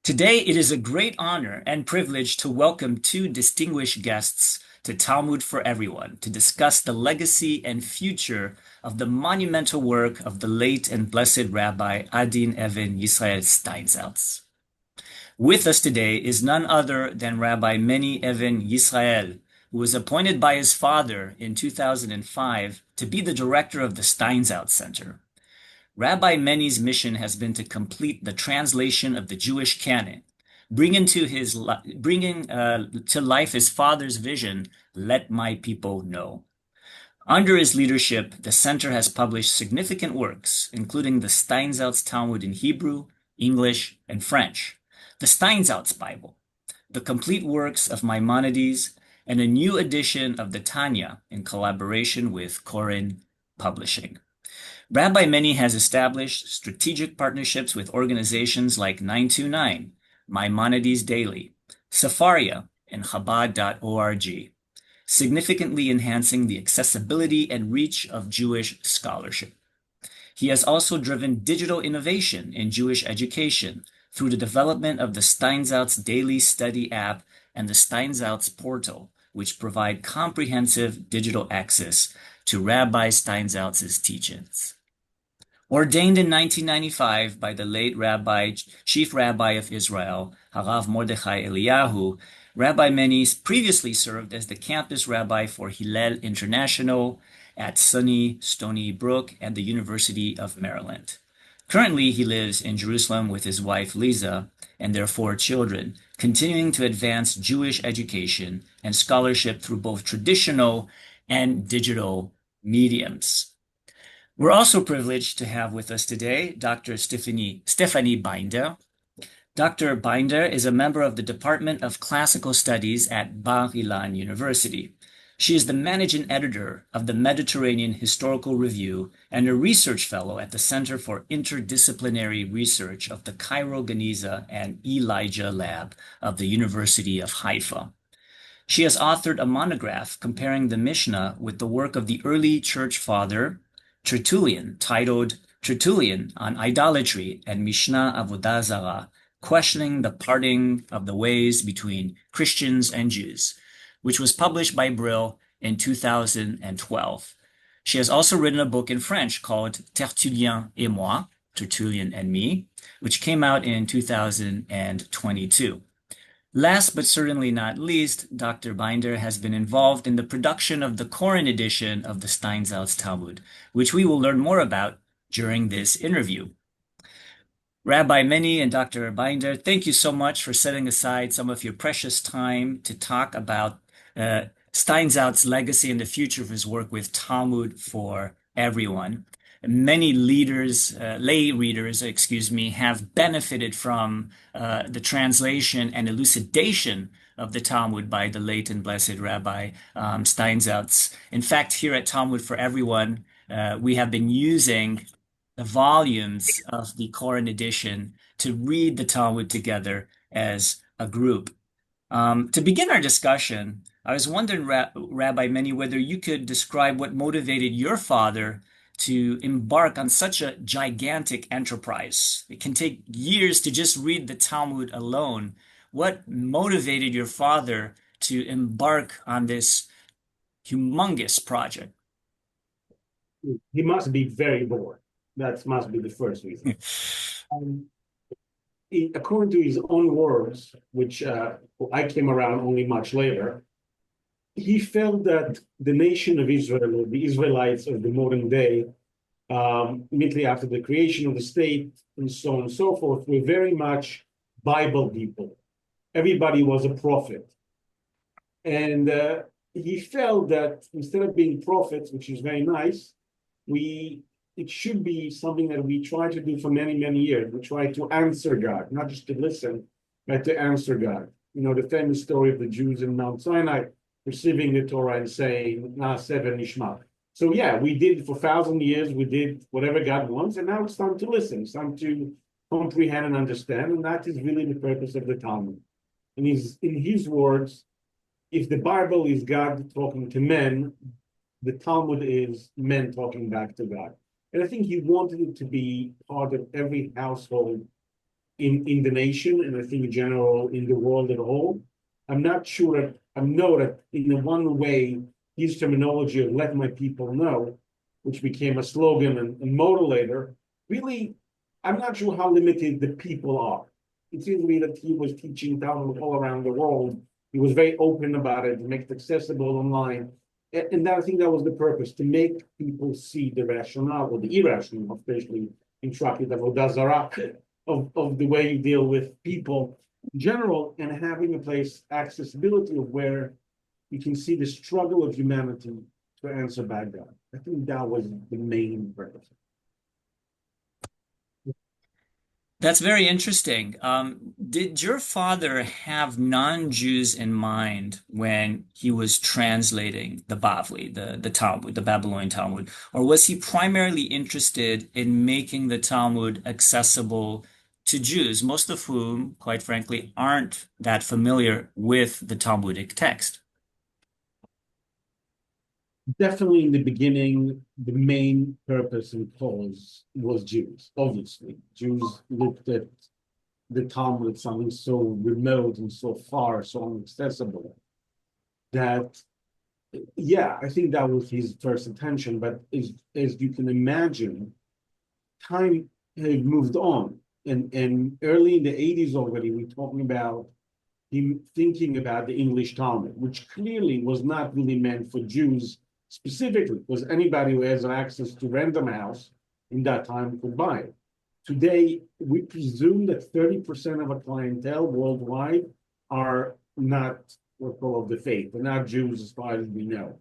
Today, it is a great honor and privilege to welcome two distinguished guests to Talmud for Everyone to discuss the legacy and future of the monumental work of the late and blessed Rabbi Adin Even Israel Steinsaltz. With us today is none other than Rabbi Meni Even Israel, who was appointed by his father in 2005 to be the director of the Steinsaltz Center. Rabbi Meni's mission has been to complete the translation of the Jewish canon, bringing to life his father's vision, "Let my people know." Under his leadership, the center has published significant works, including the Steinsaltz Talmud in Hebrew, English, and French, the Steinsaltz Bible, the complete works of Maimonides, and a new edition of the Tanya in collaboration with Koren Publishing. Rabbi Meni has established strategic partnerships with organizations like 929, Maimonides Daily, Safaria, and Chabad.org, significantly enhancing the accessibility and reach of Jewish scholarship. He has also driven digital innovation in Jewish education through the development of the Steinsaltz Daily Study app and the Steinsaltz portal, which provide comprehensive digital access to Rabbi Steinsaltz's teachings. Ordained in 1995 by the late Chief Rabbi of Israel, Harav Mordechai Eliyahu, Rabbi Meni previously served as the campus rabbi for Hillel International at SUNY Stony Brook and the University of Maryland. Currently, he lives in Jerusalem with his wife Lisa and their 4 children, continuing to advance Jewish education and scholarship through both traditional and digital mediums. We're also privileged to have with us today Dr. Stéphanie Binder. Dr. Binder is a member of the Department of Classical Studies at Bar-Ilan University. She is the managing editor of the Mediterranean Historical Review and a research fellow at the Center for Interdisciplinary Research of the Cairo Geniza and Elijah Lab of the University of Haifa. She has authored a monograph comparing the Mishna with the work of the early church father Tertullian, titled Tertullian on Idolatry and Mishna Avodah Zarah, questioning the parting of the ways between Christians and Jews, which was published by Brill in 2012. She has also written a book in French called Tertullien et moi, Tertullian and Me, which came out in 2022. Last but certainly not least, Dr. Binder has been involved in the production of the Koren edition of the Steinsaltz Talmud, which we will learn more about during this interview. Rabbi Meni and Dr. Binder, thank you so much for setting aside some of your precious time to talk about Steinsaltz's legacy and the future of his work with Talmud for Everyone. Many lay readers, have benefited from the translation and elucidation of the Talmud by the late and blessed Rabbi Steinsaltz. In fact, here at Talmud for Everyone, we have been using the volumes of the Koren edition to read the Talmud together as a group. To begin our discussion, I was wondering, Rabbi Meni, whether you could describe what motivated your father to embark on such a gigantic enterprise. It can take years to just read the Talmud alone. What motivated your father to embark on this humongous project? He must be very bored. That must be the first reason. According to his own words, which I came around only much later, he felt that the nation of Israel, or the Israelites of the modern day, immediately after the creation of the state and so on and so forth, were very much Bible people. Everybody was a prophet. And he felt that instead of being prophets, which is very nice, it should be something that we try to do for many, many years. We try to answer God, not just to listen, but to answer God. You know, the famous story of the Jews in Mount Sinai receiving the Torah and saying, Na'aseh v'nishma. So yeah, we did for 1,000 years, we did whatever God wants, and now it's time to listen. It's time to comprehend and understand, and that is really the purpose of the Talmud. And in his words, if the Bible is God talking to men, the Talmud is men talking back to God. And I think he wanted it to be part of every household in the nation, and I think in general in the world as a whole. I'm not sure that I know that in the one way, his terminology of "let my people know," which became a slogan and motto later, really, I'm not sure how limited the people are. It seems to me that he was teaching Talmud all around the world. He was very open about it, to make it accessible online. And that, I think that was the purpose, to make people see the rationale or the irrational, especially in Shrakit Avodah Zarah, of the way you deal with people in general, and having a place accessibility of where you can see the struggle of humanity to answer bad God. I think that was the main purpose. That's very interesting. Did your father have non-Jews in mind when he was translating the Bavli, the Talmud, the Babylonian Talmud, or was he primarily interested in making the Talmud accessible to Jews, most of whom, quite frankly, aren't that familiar with the Talmudic text? Definitely in the beginning, the main purpose and cause was Jews. Obviously, Jews looked at the Talmud as something so remote and so far, so inaccessible that, yeah, I think that was his first intention. But as you can imagine, time had moved on, and early in the 80s already, we're talking about him thinking about the English Talmud, which clearly was not really meant for Jews specifically, because anybody who has access to Random House in that time could buy it. Today, we presume that 30% of a clientele worldwide are not what we call the faith. They're not Jews as far as we know.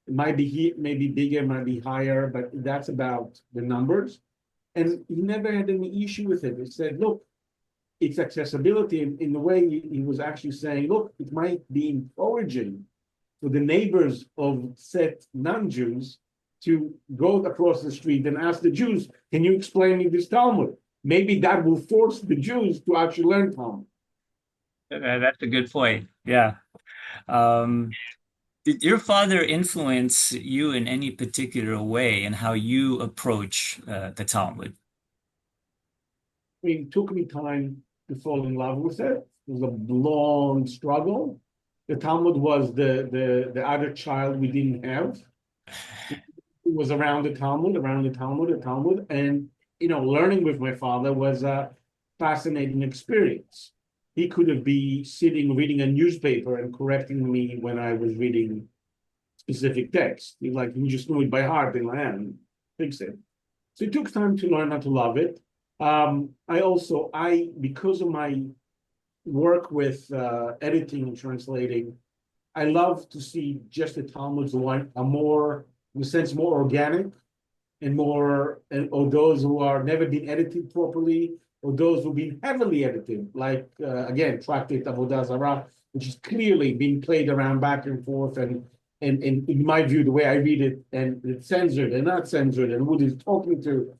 It might be maybe bigger, might be higher, but that's about the numbers. And he never had any issue with it. He said, look, it's accessibility in the way he was actually saying, look, it might be encouraging for the neighbors of set non-Jews to go across the street and ask the Jews, can you explain me this Talmud? Maybe that will force the Jews to actually learn Talmud. That's a good point. Yeah. Um, did your father influence you in any particular way in how you approach the Talmud? I mean, it took me time to fall in love with it. It was a long struggle. The Talmud was the other child we didn't have. It was around the Talmud. And, learning with my father was a fascinating experience. He could have been sitting reading a newspaper and correcting me when I was reading specific text. He just knew it by heart in my hand, fix it. So it took time to learn how to love it. Because of my work with editing and translating, I love to see just the Talmud's one a more, in a sense, more organic and or those who are never been edited properly, or those who've been heavily edited, like again, Tractate Avodah Zarah, which is clearly being played around back and forth, and in my view, the way I read it, and it's censored and not censored, and who is talking to,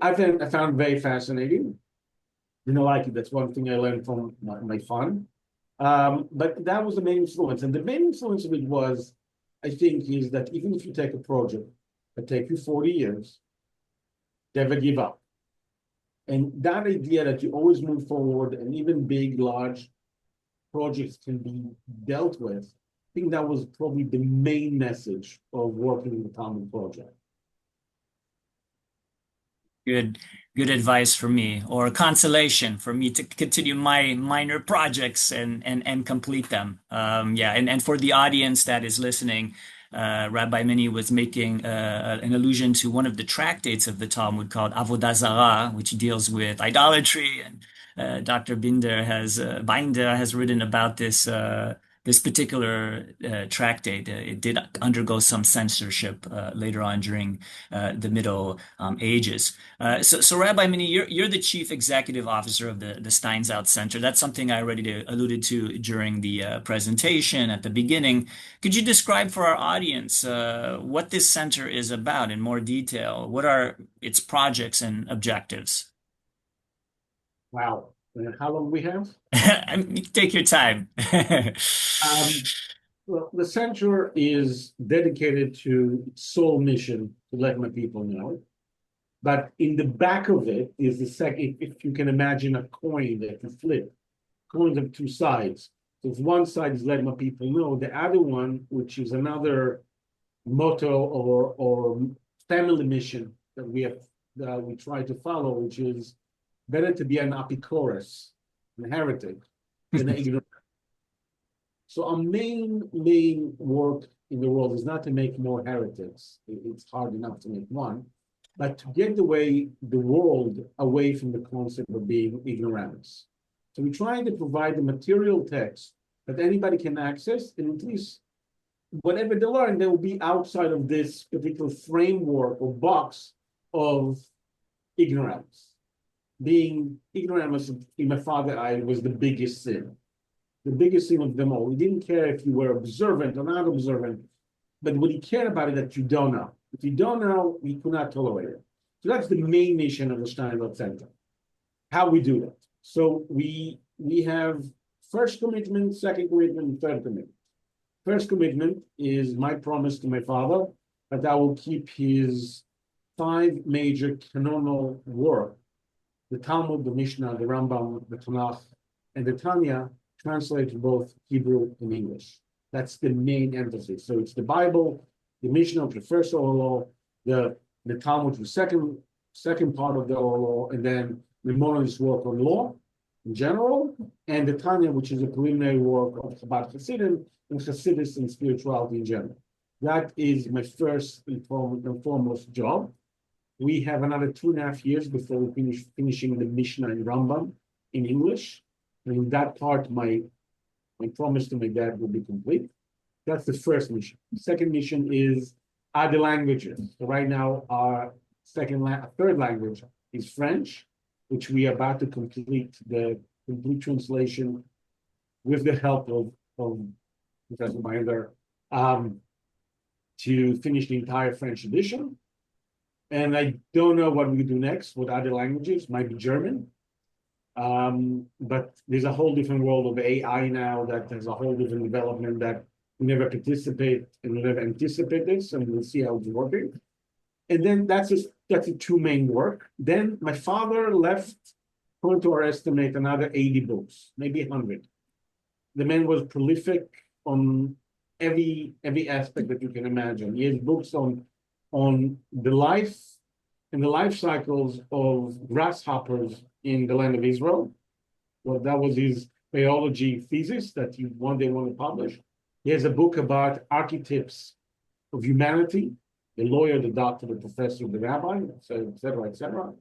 I found very fascinating. Like it. That's one thing I learned from my fun. But that was the main influence. And the main influence of it was, I think, is that even if you take a project that takes you 40 years, never give up. And that idea that you always move forward, and even big, large projects can be dealt with, I think that was probably the main message of working in the Talmud project. Good, good advice for me, or consolation for me to continue my minor projects and complete them. Yeah, and for the audience that is listening, Rabbi Meni was making an allusion to one of the tractates of the Talmud called Avodah Zarah, which deals with idolatry, and Dr. Binder has written about this particular tractate. It did undergo some censorship later on during the Middle Ages. So Rabbi Mini, you're the chief executive officer of the Steinsaltz Center. That's something I already alluded to during the presentation at the beginning. Could you describe for our audience what this center is about in more detail? What are its projects and objectives? Wow. And how long we have? Take your time. Um, well, the center is dedicated to its sole mission to let my people know. But in the back of it is the second, if you can imagine a coin that you flip, coins have two sides. So if one side is letting my people know, the other one, which is another motto or family mission that we try to follow, which is better to be an apikoros, an heretic, than an ignorant. So our main work in the world is not to make more heretics. It's hard enough to make one, but to get the world away from the concept of being ignoramus. So we're trying to provide the material text that anybody can access, and at least whatever they learn, they will be outside of this particular framework or box of ignorance. Being ignoramus in my father's eye was the biggest sin. The biggest sin of them all. He didn't care if you were observant or not observant, but what he cared about is that you don't know. If you don't know, we could not tolerate it. So that's the main mission of the Steinsaltz Center. How we do that. So we have first commitment, second commitment, and third commitment. First commitment is my promise to my father that I will keep his 5 major canonical work, the Talmud, the Mishna, the Rambam, the Tanakh, and the Tanya, translated to both Hebrew and English. That's the main emphasis. So it's the Bible, the Mishnah, the first oral law, the Talmud, the second part of the oral law, and then the Maimonides work on law in general, and the Tanya, which is a preliminary work of Chabad Hasidim and Hasidus and spirituality in general. That is my first and foremost job. We have another 2.5 years before we finishing the Mishnah and Rambam in English. And in that part, my promise to my dad will be complete. That's the first mission. The second mission is other languages. So right now, our third language is French, which we are about to complete the complete translation with the help of Professor Binder to finish the entire French edition. And I don't know what we do next with other languages, might be German. But there's a whole different world of AI now that there's a whole different development that we never participate and we never anticipate this, and we'll see how it's working. And then that's the 2 main work. Then my father left, according to our estimate, another 80 books, maybe 100. The man was prolific on every aspect that you can imagine. He has books on the life and the life cycles of grasshoppers in the land of Israel. Well, that was his biology thesis that he one day wanted to publish. He has a book about archetypes of humanity, the lawyer, the doctor, the professor, the rabbi, et cetera, et cetera.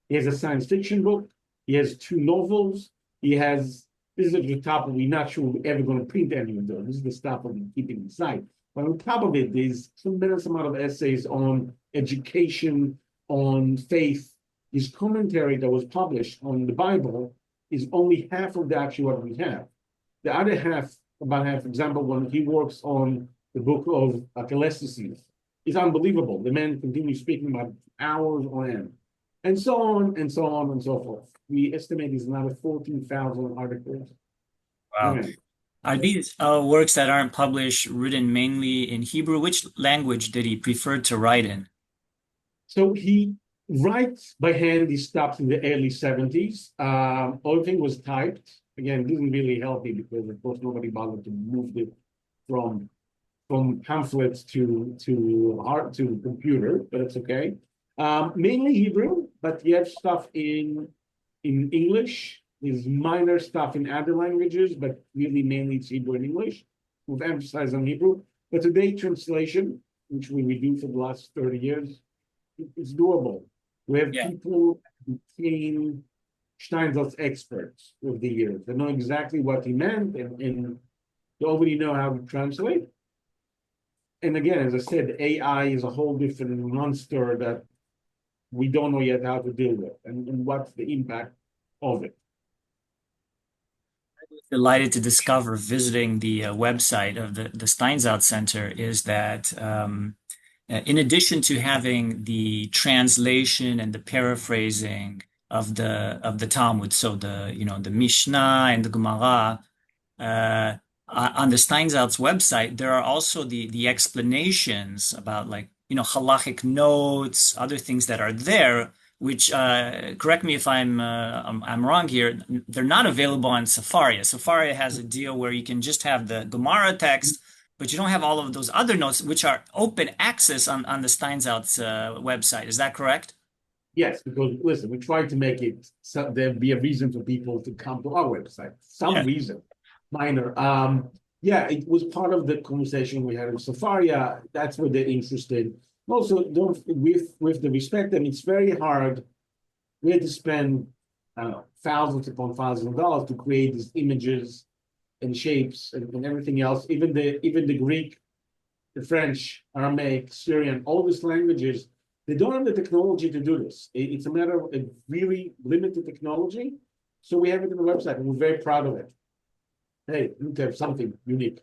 He has a science fiction book. He has 2 novels. This is at the top, we're not sure we're ever going to print any of those. This is the stuff that we're keeping inside. But on top of it, there's a tremendous amount of essays on education, on faith. His commentary that was published on the Bible is only half of actually what we have. The other half, about half, for example, when he works on the book of Ecclesiastes, is unbelievable. The man continues speaking about hours on end, and so on and so on and so forth. We estimate there's another 14,000 articles. Wow. Are these works that aren't published written mainly in Hebrew? Which language did he prefer to write in? So he writes by hand. He stopped in the early 70s. Everything was typed. Again, it isn't really healthy because, of course, nobody bothered to move it from pamphlets to computer, but it's okay. Mainly Hebrew, but you have stuff in English. There's minor stuff in other languages, but really mainly it's Hebrew and English. We've emphasized on Hebrew. But today, translation, which we do for the last 30 years, is doable. We have people who became Steinsaltz experts over the years. They know exactly what he meant and they already know how to translate. And again, as I said, AI is a whole different monster that we don't know yet how to deal with and what's the impact of it. Delighted to discover visiting the website of the Steinsaltz Center is that in addition to having the translation and the paraphrasing of the Talmud, so the Mishnah and the Gemara, on the Steinsaltz website, there are also the explanations about like halachic notes, other things that are there, which correct me if I'm wrong here, they're not available on Safaria. Safaria has a deal where you can just have the Gemara text, but you don't have all of those other notes, which are open access on the Steinsaltz website. Is that correct? Yes, because listen, we try to make it so there be a reason for people to come to our website. Some Yeah. reason, minor. Yeah, it was part of the conversation we had with Safaria. That's what they're interested. Also, don't with the respect, and it's very hard. We had to spend, I don't know, thousands upon thousands of dollars to create these images and shapes and everything else. Even the Greek, the French, Aramaic, Syrian, all these languages, they don't have the technology to do this. It's a matter of a really limited technology. So we have it on the website, and we're very proud of it. Hey, you have something unique.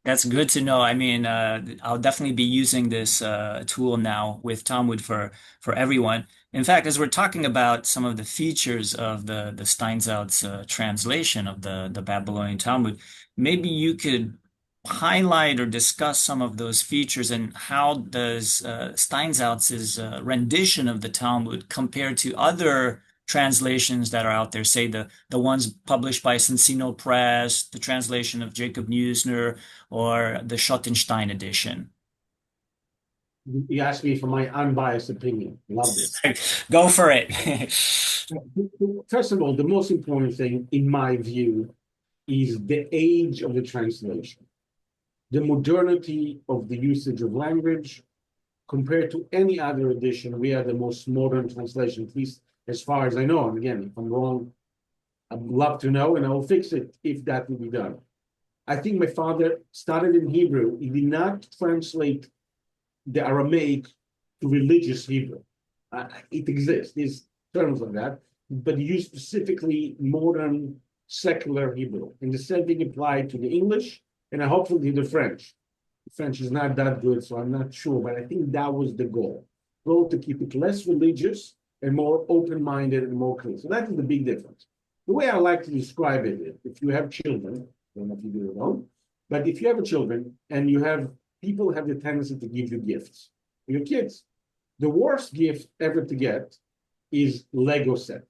That's good to know. I mean, I'll definitely be using this tool now with Talmud for everyone. In fact, as we're talking about some of the features of the Steinsaltz translation of the Babylonian Talmud, maybe you could highlight or discuss some of those features and how does Steinsaltz's rendition of the Talmud compare to other translations that are out there, say the ones published by Cincino Press, the translation of Jacob Neusner, or the Schottenstein edition. You asked me for my unbiased opinion. Love this. Go for it. First of all, the most important thing, in my view, is the age of the translation, the modernity of the usage of language. Compared to any other edition, we are the most modern translation, at least as far as I know. And again, if I'm wrong, I'd love to know, and I will fix it if that will be done. I think my father started in Hebrew. He did not translate the Aramaic to religious Hebrew. It exists, there's terms like that, but he used specifically modern secular Hebrew. And the same thing applied to the English and hopefully the French. The French is not that good, so I'm not sure, but I think that was the goal. Goal to keep it less religious and more open-minded and more clear. So that is the big difference. The way I like to describe it is, if you have children, I don't know if you do it alone, but if you have children and you have people have the tendency to give you gifts for your kids. The worst gift ever to get is Lego set.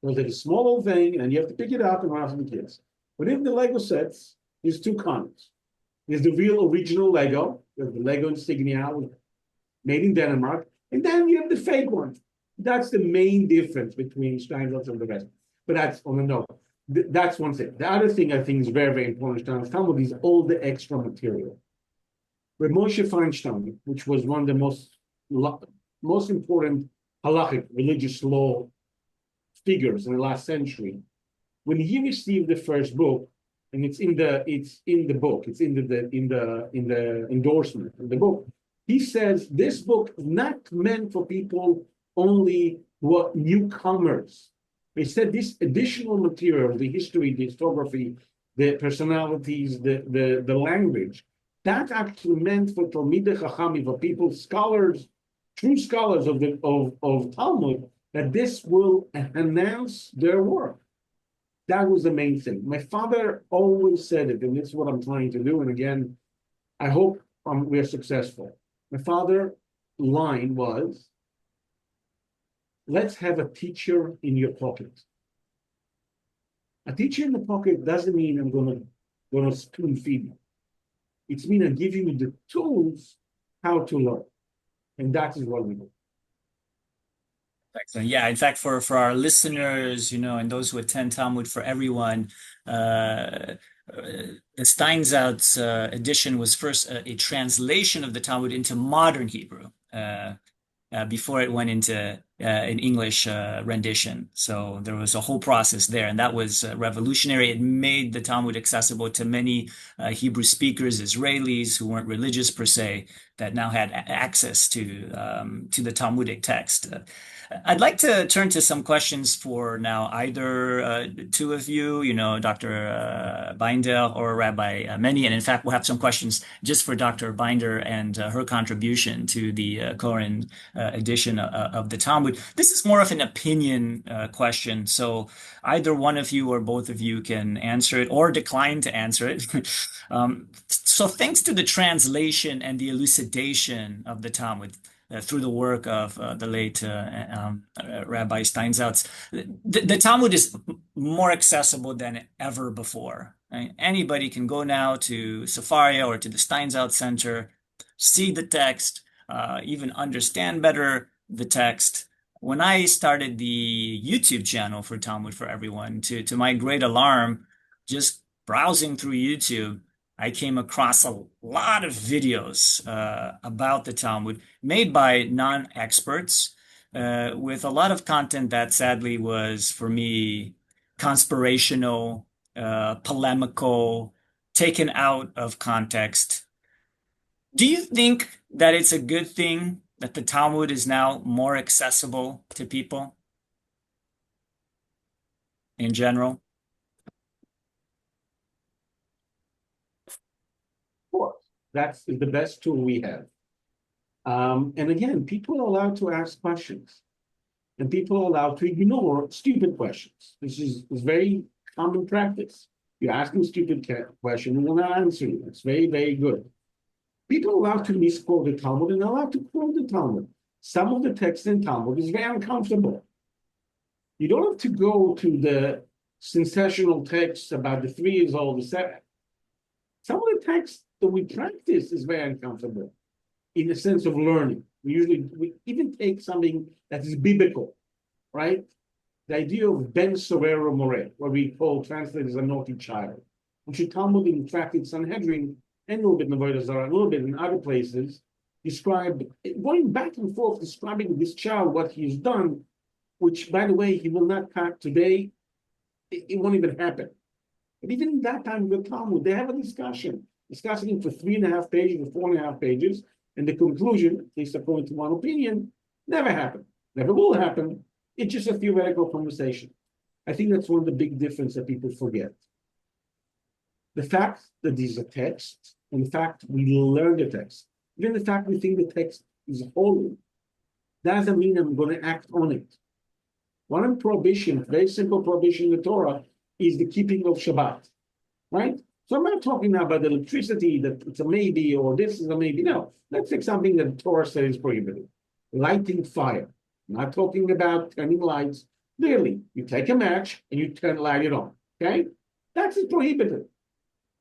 Because it's a small old thing and you have to pick it up and run after the kids. But in the Lego sets, there's two kinds. There's the real original Lego, the Lego insignia made in Denmark, and then you have the fake one. That's the main difference between Steinsaltz and the rest. But that's on a note. That's one thing. The other thing I think is very, very important in Steinsaltz Talmud is all the extra material. But Moshe Feinstein, which was one of the most important halachic religious law figures in the last century, when he received the first book, and it's in the book, it's in the endorsement of the book, he says this book is not meant for people only who are newcomers. He said this additional material, the history, the historiography, the personalities, the language, that actually meant for Talmidei Chachamim, for people, scholars, true scholars of Talmud, that this will enhance their work. That was the main thing. My father always said it, and this is what I'm trying to do. And again, I hope we're successful. My father's line was, let's have a teacher in your pocket. A teacher in the pocket doesn't mean I'm going to spoon feed you. It's mean I'm giving you the tools how to learn. And that is what we do. Excellent. Yeah, in fact, for our listeners, and those who attend Talmud for everyone, the Steinsaltz edition was first a translation of the Talmud into modern Hebrew before it went into an English rendition. So there was a whole process there, and that was revolutionary. It made the Talmud accessible to many Hebrew speakers, Israelis who weren't religious per se, that now had access to the Talmudic text. I'd like to turn to some questions for now, either two of you, Dr. Binder or Rabbi Meni. And in fact, we'll have some questions just for Dr. Binder and her contribution to the Koren edition of the Talmud. This is more of an opinion question. So either one of you or both of you can answer it or decline to answer it. So thanks to the translation and the elucidation of the Talmud through the work of the late Rabbi Steinsaltz, the Talmud is more accessible than ever before. Right? Anybody can go now to Sefaria or to the Steinsaltz Center, see the text, even understand better the text. When I started the YouTube channel for Talmud for Everyone, to my great alarm, just browsing through YouTube, I came across a lot of videos about the Talmud made by non-experts with a lot of content that sadly was, for me, conspirational, polemical, taken out of context. Do you think that it's a good thing that the Talmud is now more accessible to people in general? Of course, that's the best tool we have. And again, people are allowed to ask questions, and people are allowed to ignore stupid questions. This is very common practice. You're asking stupid question, and will not answer you. It's very, very good. People are allowed to misquote the Talmud and are allowed to quote the Talmud. Some of the text in Talmud is very uncomfortable. You don't have to go to the sensational texts about the 3 years old, the 7. Some of the text that we practice is very uncomfortable in the sense of learning. We even take something that is biblical, right? The idea of Ben Sorero More, what we call translated as a naughty child, which the Talmud in Tractate Sanhedrin and a little bit in the Avodah Zarah, a little bit in other places, describe, going back and forth, describing this child, what he's done, which, by the way, he will not cut today. It won't even happen. But even in that time of the Talmud, they have a discussion, discussing it for 3.5 pages or 4.5 pages, and the conclusion, at least according to one opinion, never happened. Never will happen. It's just a theoretical conversation. I think that's one of the big differences that people forget. The fact that these are texts, and the fact we learn the text, even the fact we think the text is holy, doesn't mean I'm going to act on it. One prohibition, very simple prohibition in the Torah, is the keeping of Shabbat, right? So I'm not talking now about electricity, that it's a maybe, or this is a maybe. No, let's take something that the Torah says is prohibited. Lighting fire. I'm not talking about turning lights. Clearly, you take a match and you light it on, okay? That's prohibited.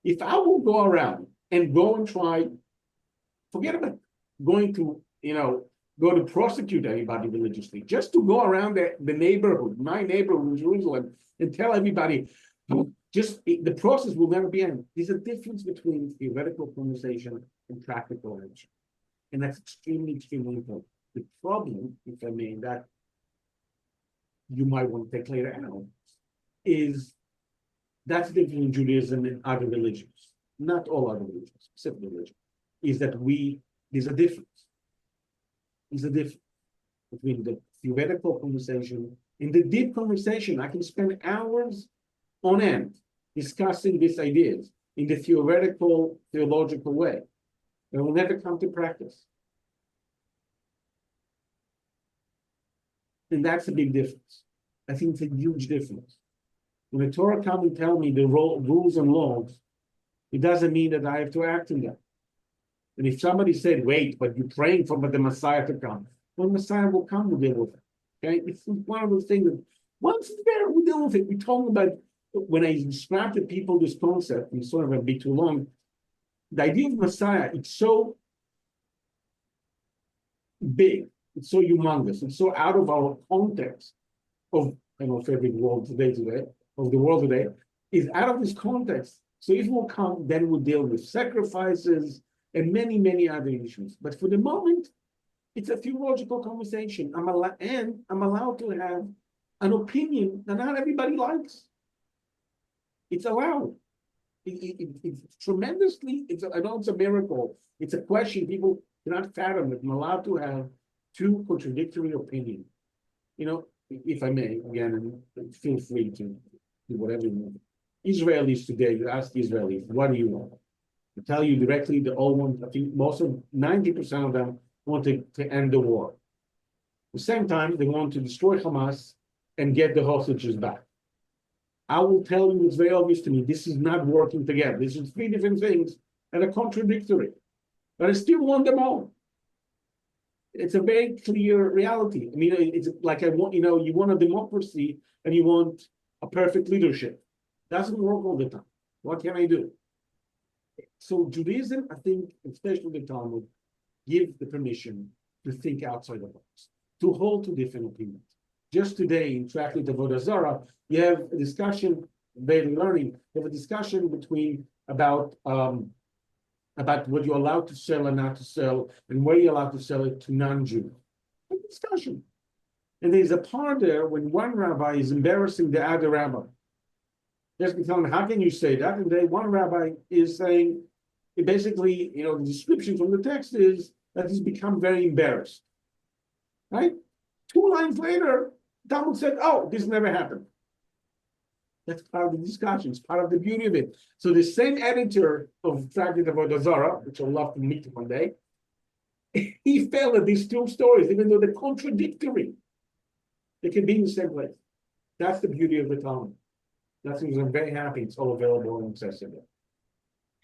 If I will go around and go and try, forget about going to, go to prosecute anybody religiously, just to go around the neighborhood, my neighborhood in Jerusalem, and tell everybody, the process will never be end. There's a difference between theoretical conversation and practical action. And that's extremely, extremely important. The problem, if I may, that you might want to take later out, is that's the difference in Judaism and other religions, not all other religions, specific religion, is that there's a difference. There's a difference between the theoretical conversation and the deep conversation. I can spend hours on end discussing these ideas in the theoretical, theological way. It will never come to practice. And that's a big difference. I think it's a huge difference. When the Torah comes and tell me the rules and laws, it doesn't mean that I have to act in them. And if somebody said, wait, but you're praying for the Messiah to come, well, the Messiah will come, we'll deal with it. Okay? It's one of those things that once it's there, we deal with it. We talk about, when I describe to people this concept, and sort of a bit too long, the idea of Messiah, it's so big, it's so humongous, it's so out of our context of, I don't know if every world today, of the world today, is out of this context. So if we'll come, then we'll deal with sacrifices and many, many other issues. But for the moment, it's a theological conversation. I'm allowed to have an opinion that not everybody likes. It's allowed. It's tremendously, I know it's a miracle. It's a question people cannot fathom it. I'm allowed to have 2 contradictory opinions. If I may, again, and feel free to do whatever you want. Israelis today, you ask Israelis, what do you want? I tell you directly, they all want, I think 90% of them want to end the war. At the same time, they want to destroy Hamas and get the hostages back. I will tell you, it's very obvious to me, this is not working together. This is 3 different things, and are contradictory, but I still want them all. It's a very clear reality. I mean, it's like I want, you want a democracy and you want a perfect leadership. Doesn't work all the time. What can I do? So Judaism, I think, especially the Talmud, gives the permission to think outside the box, to hold to different opinions. Just today in Tractate Avodah Zarah, you have a discussion, very learning, you have a discussion about what you're allowed to sell and not to sell, and where you're allowed to sell it to non-Jews. A discussion. And there's a part there when one rabbi is embarrassing the other rabbi. Just telling, how can you say that? And then one rabbi is saying, basically, the description from the text is that he's become very embarrassed. Right? 2 lines later, Talmud said, oh, this never happened. That's part of the discussion. It's part of the beauty of it. So the same editor of Tractate Avodah Zarah, which I'd love to meet one day, he felt at these 2 stories, even though they're contradictory, they can be in the same place. That's the beauty of the Talmud. That's because I'm very happy it's all available and accessible.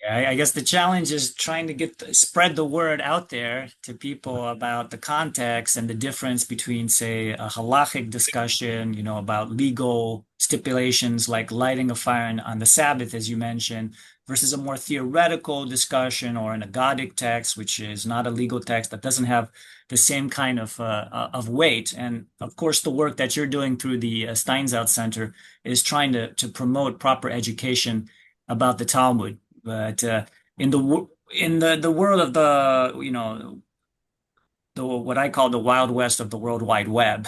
Yeah, I guess the challenge is trying to spread the word out there to people about the context and the difference between, say, a halachic discussion, about legal stipulations like lighting a fire on the Sabbath, as you mentioned, versus a more theoretical discussion or an agadic text, which is not a legal text that doesn't have the same kind of weight. And of course, the work that you're doing through the Steinsaltz Center is trying to promote proper education about the Talmud. But in the world of the what I call the Wild West of the World Wide Web,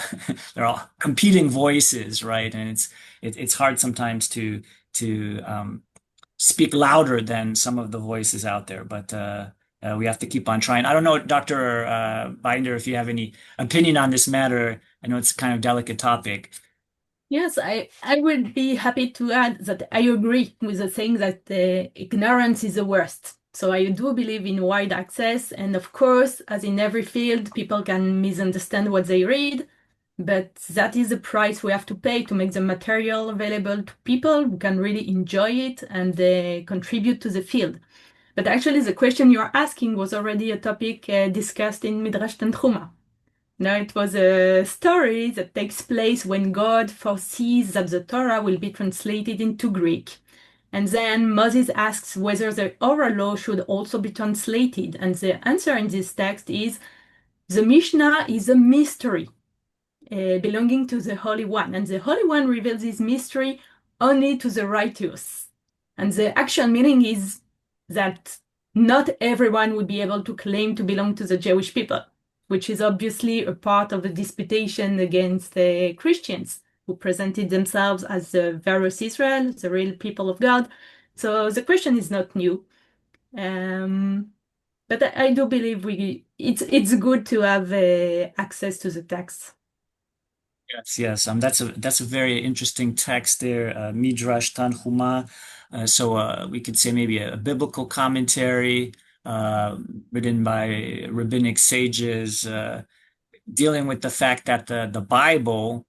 there are competing voices, right? And it's hard sometimes to speak louder than some of the voices out there. But we have to keep on trying. I don't know, Dr. Binder, if you have any opinion on this matter. I know it's kind of delicate topic. Yes, I would be happy to add that I agree with the saying that ignorance is the worst. So I do believe in wide access. And of course, as in every field, people can misunderstand what they read. But that is the price we have to pay to make the material available to people who can really enjoy it and contribute to the field. But actually, the question you're asking was already a topic discussed in Midrash Tanchuma. Now, it was a story that takes place when God foresees that the Torah will be translated into Greek. And then Moses asks whether the oral law should also be translated. And the answer in this text is the Mishna is a mystery belonging to the Holy One. And the Holy One reveals this mystery only to the righteous. And the actual meaning is that not everyone would be able to claim to belong to the Jewish people, which is obviously a part of the disputation against the Christians who presented themselves as the Varus Israel, the real people of God. So the question is not new. But I do believe it's good to have access to the text. Yes. That's a very interesting text there, Midrash Tanchuma. So we could say maybe a biblical commentary written by rabbinic sages, dealing with the fact that the Bible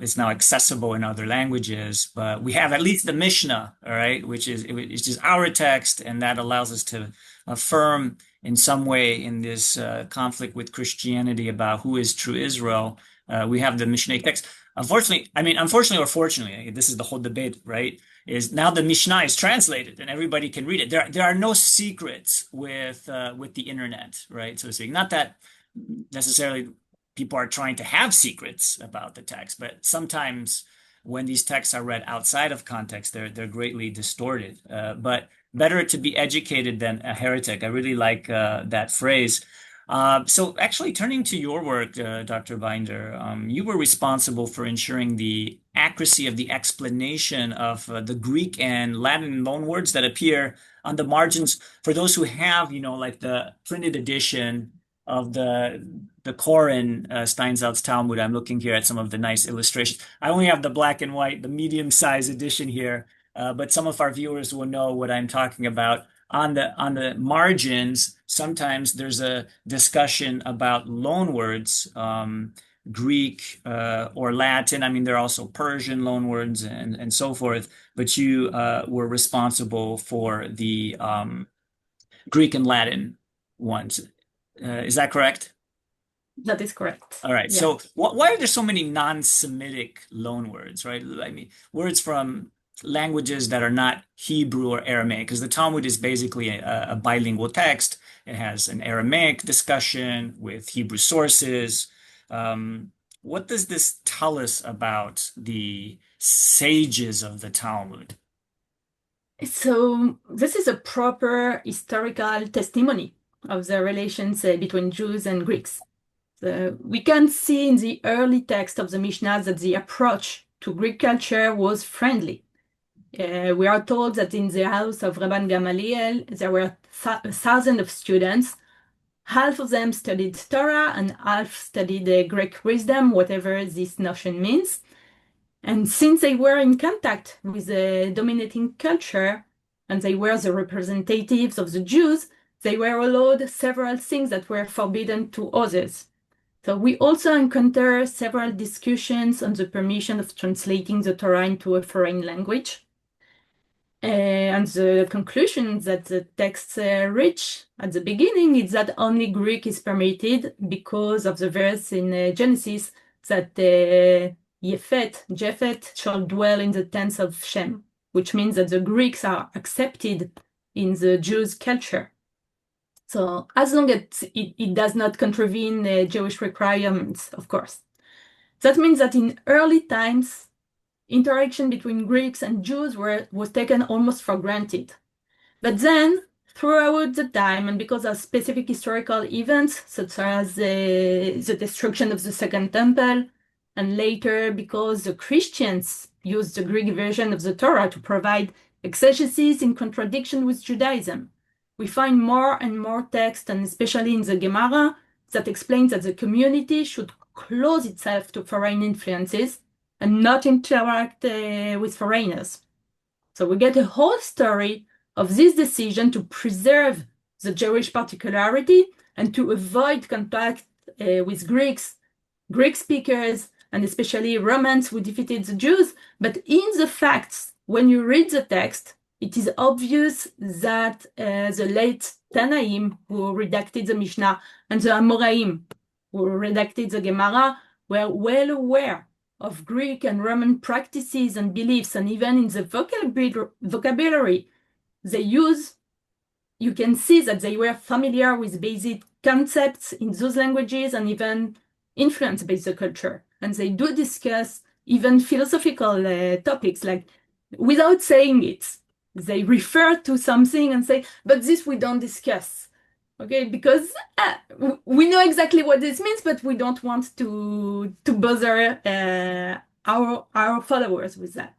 is now accessible in other languages, but we have at least the Mishnah, all right, which is our text, and that allows us to affirm in some way in this conflict with Christianity about who is true Israel. We have the Mishnah text. Unfortunately or fortunately, this is the whole debate, right? Is now the Mishnah is translated and everybody can read it. There are no secrets with the internet, right? So to speak. Not that necessarily people are trying to have secrets about the text, but sometimes when these texts are read outside of context, they're greatly distorted. But better to be educated than a heretic. I really like that phrase. So actually turning to your work, Dr. Binder, you were responsible for ensuring the accuracy of the explanation of the Greek and Latin loanwords that appear on the margins for those who have, like the printed edition of the Koren Steinsaltz Talmud. I'm looking here at some of the nice illustrations. I only have the black and white, the medium-sized edition here, but some of our viewers will know what I'm talking about. On the margins, sometimes there's a discussion about loanwords, Greek or Latin. I mean, there are also Persian loanwords and so forth. But you were responsible for the Greek and Latin ones. Is that correct? That is correct. All right. Yeah. So why are there so many non-Semitic loanwords, right? I mean, words from languages that are not Hebrew or Aramaic, because the Talmud is basically a bilingual text. It has an Aramaic discussion with Hebrew sources. What does this tell us about the sages of the Talmud? So this is a proper historical testimony of the relations between Jews and Greeks. We can see in the early text of the Mishnah that the approach to Greek culture was friendly. We are told that in the house of Rabban Gamaliel, there were 1,000 of students. Half of them studied Torah and half studied Greek wisdom, whatever this notion means. And since they were in contact with the dominating culture and they were the representatives of the Jews, they were allowed several things that were forbidden to others. So we also encounter several discussions on the permission of translating the Torah into a foreign language. And the conclusion that the texts reach at the beginning is that only Greek is permitted because of the verse in Genesis that Japhet shall dwell in the tents of Shem, which means that the Greeks are accepted in the Jews' culture. So as long as it does not contravene Jewish requirements, of course. That means that in early times, interaction between Greeks and Jews was taken almost for granted. But then, throughout the time, and because of specific historical events, such as the destruction of the Second Temple, and later because the Christians used the Greek version of the Torah to provide exegesis in contradiction with Judaism, we find more and more text, and especially in the Gemara, that explains that the community should close itself to foreign influences and not interact with foreigners. So we get a whole story of this decision to preserve the Jewish particularity and to avoid contact with Greeks, Greek speakers, and especially Romans who defeated the Jews. But in the facts, when you read the text, it is obvious that the late Tanaim, who redacted the Mishnah, and the Amoraim, who redacted the Gemara, were well aware of Greek and Roman practices and beliefs, and even in the vocabulary they use, you can see that they were familiar with basic concepts in those languages and even influenced by the culture. And they do discuss even philosophical topics, like without saying it. They refer to something and say, but this we don't discuss. Okay, because we know exactly what this means, but we don't want to bother our followers with that.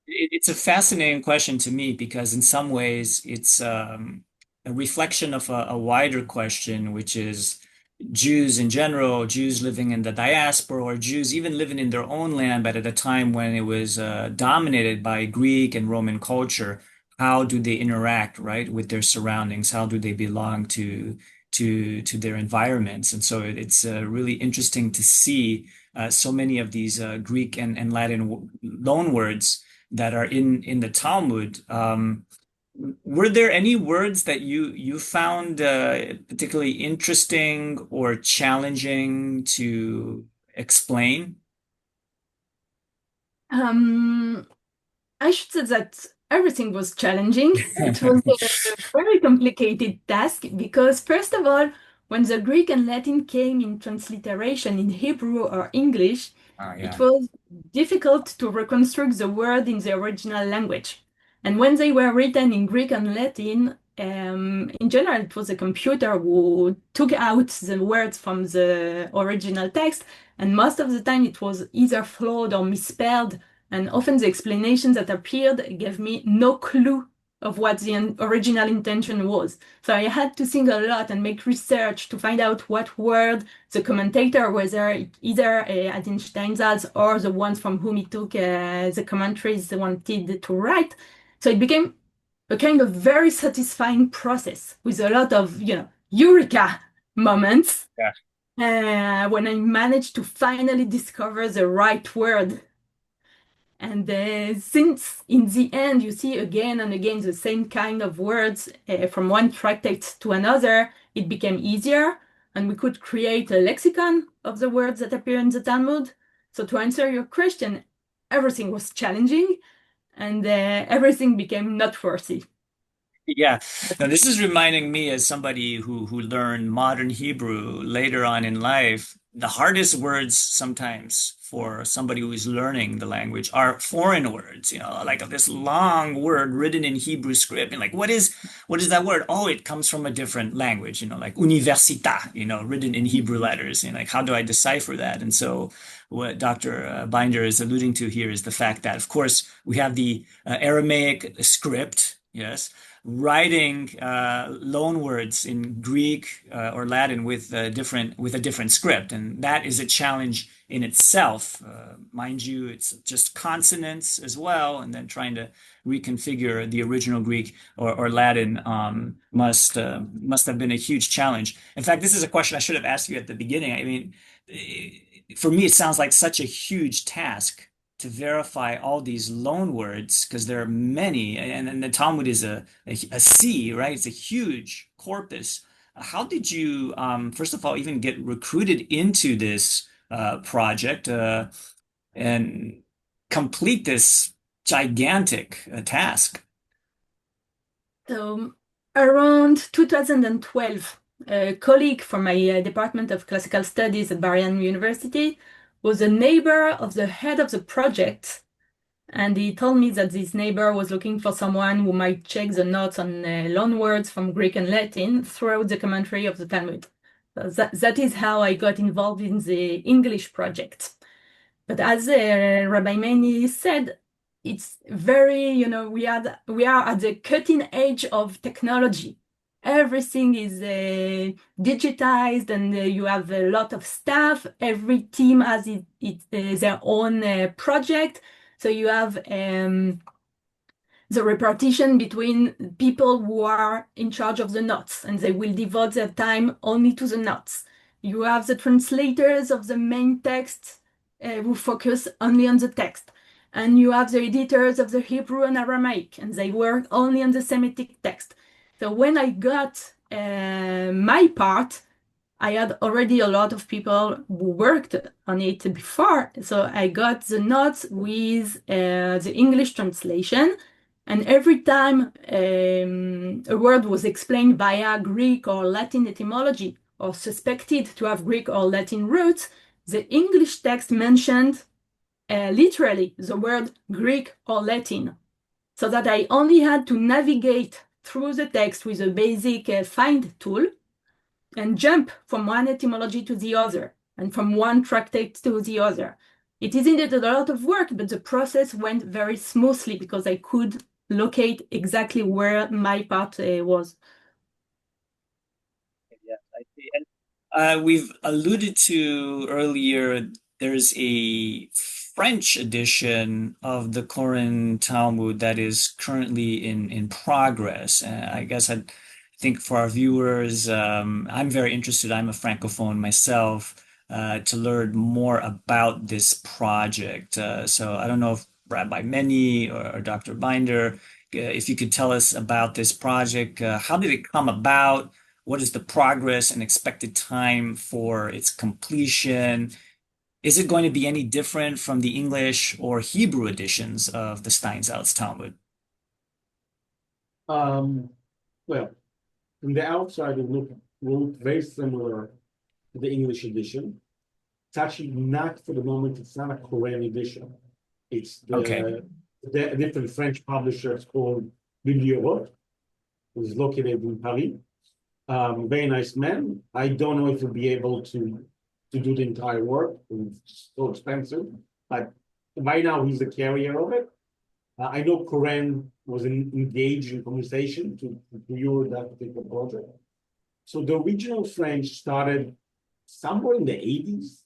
It's a fascinating question to me because in some ways it's a reflection of a wider question, which is Jews in general, Jews living in the diaspora, or Jews even living in their own land, but at a time when it was dominated by Greek and Roman culture. How do they interact, right, with their surroundings? How do they belong to their environments? And so it's really interesting to see so many of these Greek and Latin loan words that are in the Talmud. Were there any words that you found particularly interesting or challenging to explain? I should say that everything was challenging. It was a very complicated task because, first of all, when the Greek and Latin came in transliteration in Hebrew or English, it was difficult to reconstruct the word in the original language. And when they were written in Greek and Latin, in general, it was a computer who took out the words from the original text, and most of the time it was either flawed or misspelled, and often the explanations that appeared gave me no clue of what the original intention was. So I had to think a lot and make research to find out what word the commentator, whether either Adin Steinsaltz or the ones from whom he took the commentaries wanted to write. So it became a kind of very satisfying process with a lot of, eureka moments. Yeah. When I managed to finally discover the right word. And since in the end you see again and again the same kind of words from one tractate to another, it became easier, and we could create a lexicon of the words that appear in the Talmud. So to answer your question, everything was challenging, and everything became noteworthy. Yeah. Now, this is reminding me as somebody who learned modern Hebrew later on in life, the hardest words sometimes for somebody who is learning the language are foreign words, like this long word written in Hebrew script. And like, what is that word? Oh, it comes from a different language, like università, written in Hebrew letters. And like, how do I decipher that? And so what Dr. Binder is alluding to here is the fact that, of course, we have the Aramaic script, yes, writing loan words in Greek or Latin with a different script, and that is a challenge in itself. Mind you, it's just consonants as well, and then trying to reconfigure the original Greek or Latin must have been a huge challenge. In fact, this is a question I should have asked you at the beginning. I mean, for me, it sounds like such a huge task to verify all these loan words, because there are many, and the Talmud is a sea, right? It's a huge corpus. How did you, first of all, even get recruited into this project and complete this gigantic task? So around 2012, a colleague from my Department of Classical Studies at Bar-Ilan University was a neighbor of the head of the project, and he told me that this neighbor was looking for someone who might check the notes on loan words from Greek and Latin throughout the commentary of the Talmud. So that is how I got involved in the English project. But as Rabbi Meni said, it's very, we are at the cutting edge of technology. Everything is digitized, and you have a lot of staff. Every team has their own project. So you have the repartition between people who are in charge of the notes, and they will devote their time only to the notes. You have the translators of the main text who focus only on the text. And you have the editors of the Hebrew and Aramaic, and they work only on the Semitic text. So when I got my part, I had already a lot of people who worked on it before. So I got the notes with the English translation. And every time a word was explained via Greek or Latin etymology, or suspected to have Greek or Latin roots, the English text mentioned literally the word Greek or Latin, so that I only had to navigate through the text with a basic find tool and jump from one etymology to the other and from one tractate to the other. It is indeed a lot of work, but the process went very smoothly because I could locate exactly where my part was. Yes, I see. And we've alluded to earlier, there's a French edition of the Koran Talmud that is currently in progress. I guess I think for our viewers, I'm very interested. I'm a Francophone myself, to learn more about this project. So I don't know if Rabbi Meni or Dr. Binder, if you could tell us about this project. How did it come about? What is the progress and expected time for its completion? Is it going to be any different from the English or Hebrew editions of the Steinsaltz Talmud? Well, from the outside, it looked very similar to the English edition. It's actually not, for the moment, it's not a Korean edition. It's Okay. the different French publisher. It's called Bibliothèque, which is located in Paris. Very nice man. I don't know if he'll be able to do the entire work. It's so expensive. But right now, he's the carrier of it. I know Koren was engaged in conversation to procure that particular project. So the original French started somewhere in the 80s,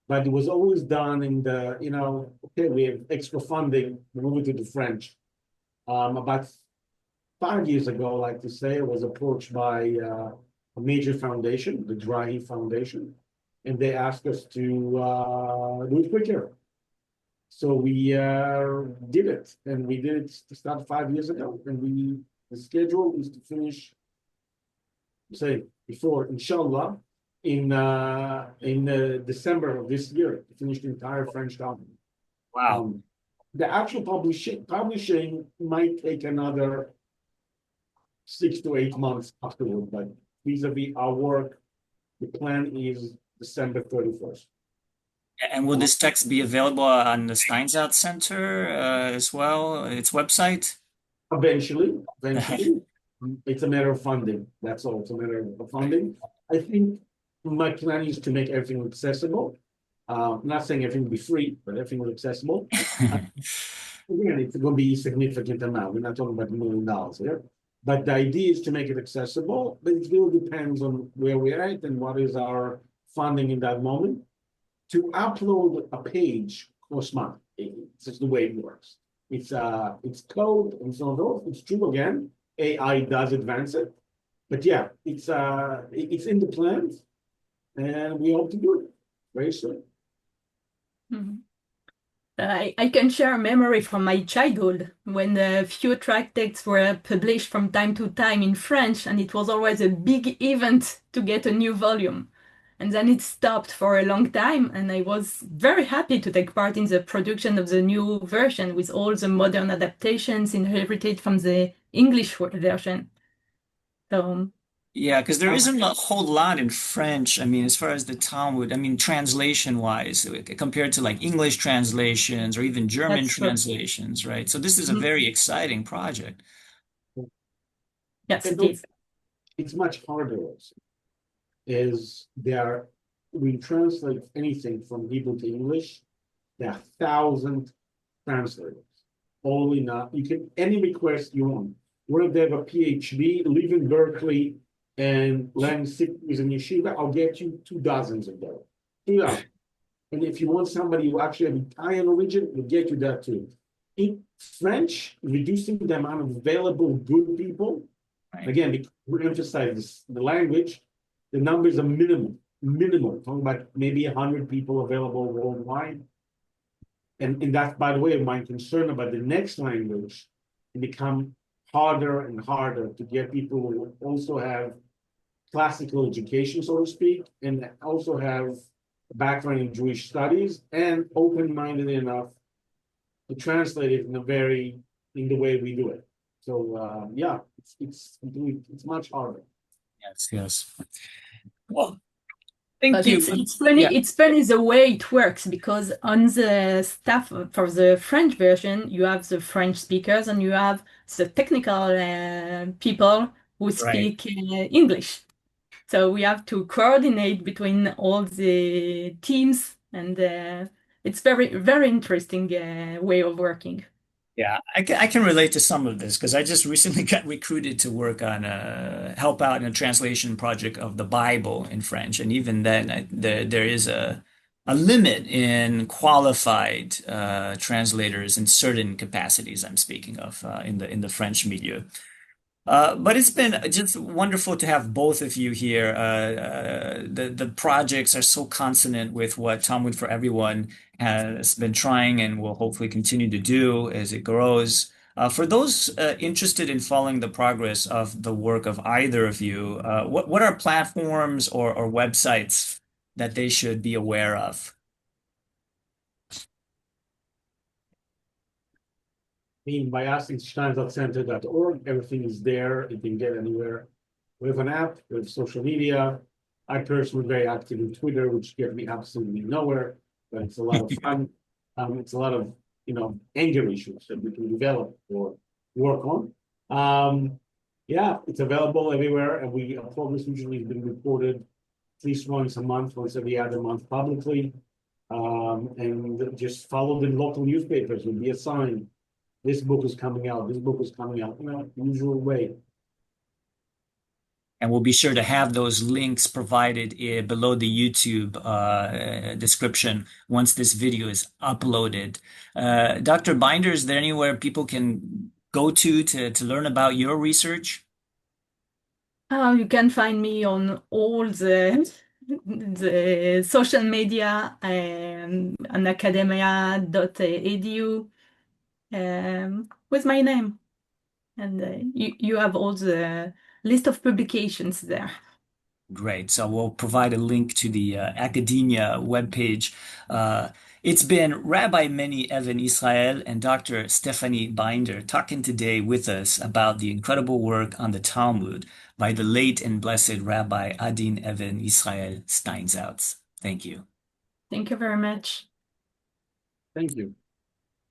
but it was always done in the, okay, we have extra funding, we move it to the French. About 5 years ago, I like to say, I was approached by a major foundation, the Drahi Foundation, and they asked us to do it quicker. So we did it, and we did it to start 5 years ago, and the schedule is to finish, say, before, inshallah, in December of this year, to finish the entire French document. Wow. The actual publishing might take another 6 to 8 months afterward, but vis-a-vis our work, the plan is December 31st. And will this text be available on the Steinsaltz Center as well, its website? Eventually, it's a matter of funding. That's all. It's a matter of funding. I think my plan is to make everything accessible. Not saying everything will be free, but everything will be accessible. Again, it's going to be a significant amount. We're not talking about $1 million here. But the idea is to make it accessible, but it really depends on where we're at and what is our funding in that moment. To upload a page costs money. It's just the way it works. It's code and so on. It's true again. AI does advance it, but yeah, it's in the plans, and we hope to do it very soon. Mhm. I can share a memory from my childhood when a few tract texts were published from time to time in French, and it was always a big event to get a new volume. And then it stopped for a long time, and I was very happy to take part in the production of the new version with all the modern adaptations inherited from the English version. So, Yeah, because there isn't a whole lot in French. I mean, as far as the Talmud, I mean, translation-wise, compared to like English translations or even German that's true. translations, right? So this is a Mhm. very exciting project. Yes, And it is. it's much harder also. We translate anything from Hebrew to English, there are 1,000 translators. Only not, you can, any request you want. Whether they have a PhD, live in Berkeley, and learn 6 years in yeshiva, I'll get you 2 dozens of those. 2 dozen. And if you want somebody who actually have Italian origin, we'll get you that too. In French, reducing the amount of available good people, Right. again, we emphasize the language, the numbers are minimal. Talking about maybe 100 people available worldwide. And that's, by the way, my concern about the next language, it become harder and harder to get people who also have classical education, so to speak, and also have a background in Jewish studies and open-minded enough to translate it in the way we do it. So yeah, it's much harder. Yes, yes. Well, thank But you. it's funny. Yeah. It's funny the way it works because on the staff for the French version, you have the French speakers and you have the technical people who Right. speak English. So we have to coordinate between all the teams, and it's very interesting way of working. Yeah, I can relate to some of this because I just recently got recruited to work on help out in a translation project of the Bible in French, and even then, there is a limit in qualified translators in certain capacities. I'm speaking of in the French media. But it's been just wonderful to have both of you here. The projects are so consonant with what Talmud for Everyone has been trying and will hopefully continue to do as it grows. For those interested in following the progress of the work of either of you, what are platforms or websites that they should be aware of? By asking steinsaltzcenter.org, everything is there. You can get anywhere. We have an app, we have social media. I personally very active in Twitter, which gets me absolutely nowhere, but it's a lot of fun. It's a lot of anger issues that we can develop or work on. Yeah, it's available everywhere, and our progress usually has been reported at least once a month, once every other month publicly. And just follow the local newspapers. Will be a sign. This book is coming out. This book is coming out. Usual way. And we'll be sure to have those links provided below the YouTube description once this video is uploaded. Dr. Binder, is there anywhere people can go to learn about your research? You can find me on all the the social media on academia.edu with my name. And you have all the list of publications there. Great. So we'll provide a link to the academia webpage. It's been Rabbi Meni Even Israel and Dr. Stéphanie Binder talking today with us about the incredible work on the Talmud by the late and blessed Rabbi Adin Even Israel Steinsaltz. Thank you. Thank you very much. Thank you.